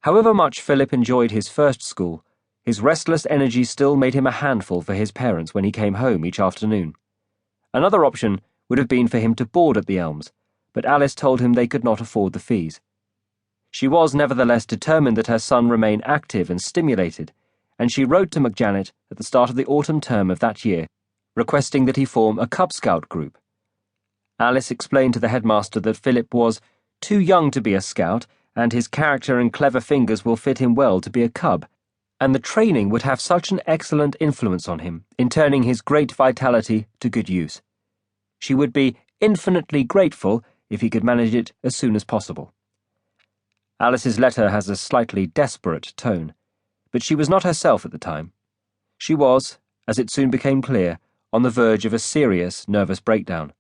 However much Philip enjoyed his first school, his restless energy still made him a handful for his parents when he came home each afternoon. Another option would have been for him to board at the Elms, but Alice told him they could not afford the fees. She was nevertheless determined that her son remain active and stimulated, and she wrote to McJanet at the start of the autumn term of that year, requesting that he form a Cub Scout group. Alice explained to the headmaster that Philip was too young to be a scout, and his character and clever fingers will fit him well to be a cub, and the training would have such an excellent influence on him in turning his great vitality to good use. She would be infinitely grateful if he could manage it as soon as possible. Alice's letter has a slightly desperate tone, but she was not herself at the time. She was, as it soon became clear, on the verge of a serious nervous breakdown.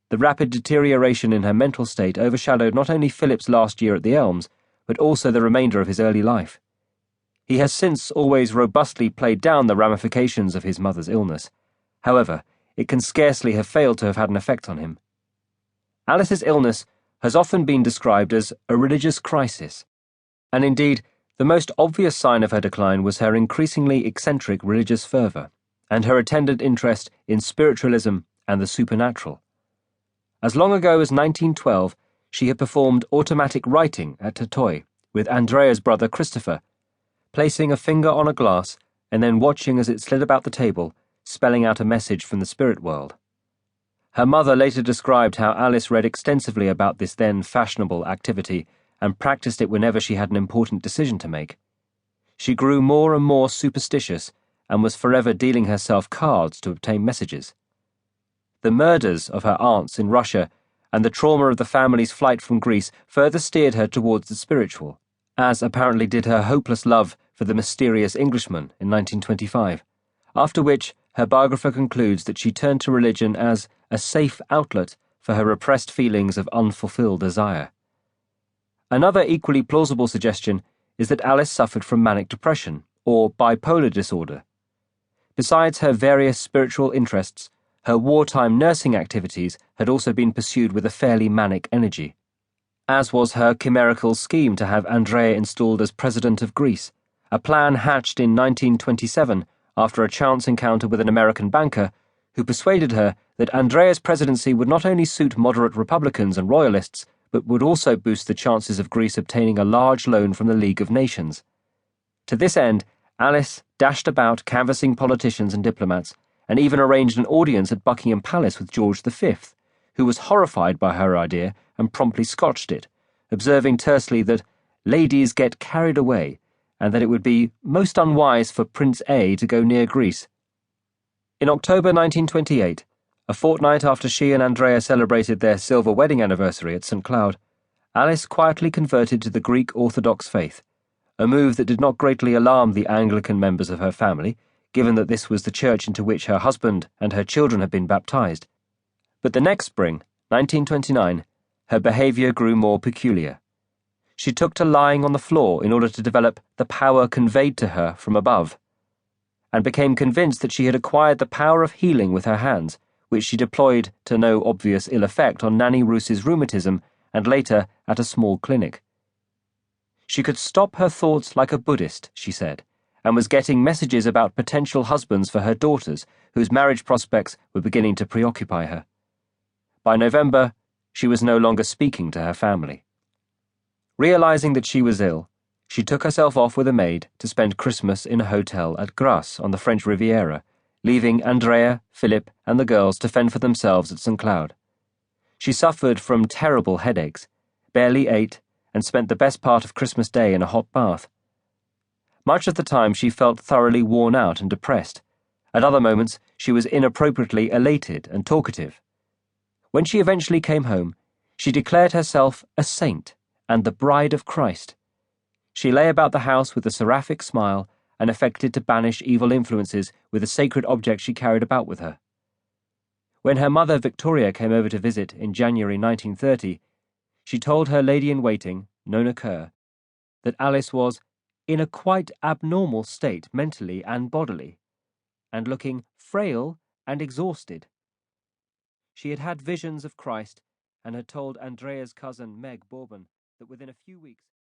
The rapid deterioration in her mental state overshadowed not only Philip's last year at the Elms, but also the remainder of his early life. He has since always robustly played down the ramifications of his mother's illness. However, it can scarcely have failed to have had an effect on him. Alice's illness has often been described as a religious crisis, and indeed, the most obvious sign of her decline was her increasingly eccentric religious fervour, and her attendant interest in spiritualism and the supernatural. As long ago as 1912, she had performed automatic writing at Tatoy with Andrea's brother Christopher, placing a finger on a glass and then watching as it slid about the table, spelling out a message from the spirit world. Her mother later described how Alice read extensively about this then fashionable activity and practiced it whenever she had an important decision to make. She grew more and more superstitious and was forever dealing herself cards to obtain messages. The murders of her aunts in Russia and the trauma of the family's flight from Greece further steered her towards the spiritual, as apparently did her hopeless love for the mysterious Englishman in 1925, after which her biographer concludes that she turned to religion as a safe outlet for her repressed feelings of unfulfilled desire. Another equally plausible suggestion is that Alice suffered from manic depression, or bipolar disorder. Besides her various spiritual interests, her wartime nursing activities had also been pursued with a fairly manic energy, as was her chimerical scheme to have Andrea installed as president of Greece, a plan hatched in 1927 after a chance encounter with an American banker who persuaded her that Andrea's presidency would not only suit moderate Republicans and Royalists, but would also boost the chances of Greece obtaining a large loan from the League of Nations. To this end, Alice dashed about canvassing politicians and diplomats, and even arranged an audience at Buckingham Palace with George V, who was horrified by her idea and promptly scotched it, observing tersely that ladies get carried away and that it would be most unwise for Prince A to go near Greece. In October 1928, a fortnight after she and Andrea celebrated their silver wedding anniversary at St. Cloud, Alice quietly converted to the Greek Orthodox faith, a move that did not greatly alarm the Anglican members of her family, given that this was the church into which her husband and her children had been baptized. But the next spring, 1929, her behavior grew more peculiar. She took to lying on the floor in order to develop the power conveyed to her from above, and became convinced that she had acquired the power of healing with her hands, which she deployed to no obvious ill effect on Nanny Roos's rheumatism and later at a small clinic. She could stop her thoughts like a Buddhist, she said, and was getting messages about potential husbands for her daughters, whose marriage prospects were beginning to preoccupy her. By November, she was no longer speaking to her family. Realizing that she was ill, she took herself off with a maid to spend Christmas in a hotel at Grasse on the French Riviera, leaving Andrea, Philip, and the girls to fend for themselves at St. Cloud. She suffered from terrible headaches, barely ate, and spent the best part of Christmas Day in a hot bath. Much of the time she felt thoroughly worn out and depressed. At other moments she was inappropriately elated and talkative. When she eventually came home, she declared herself a saint and the bride of Christ. She lay about the house with a seraphic smile and affected to banish evil influences with a sacred object she carried about with her. When her mother Victoria came over to visit in January 1930, she told her lady-in-waiting, Nona Kerr, that Alice was in a quite abnormal state mentally and bodily, and looking frail and exhausted. She had had visions of Christ and had told Andrea's cousin Meg Bourbon that within a few weeks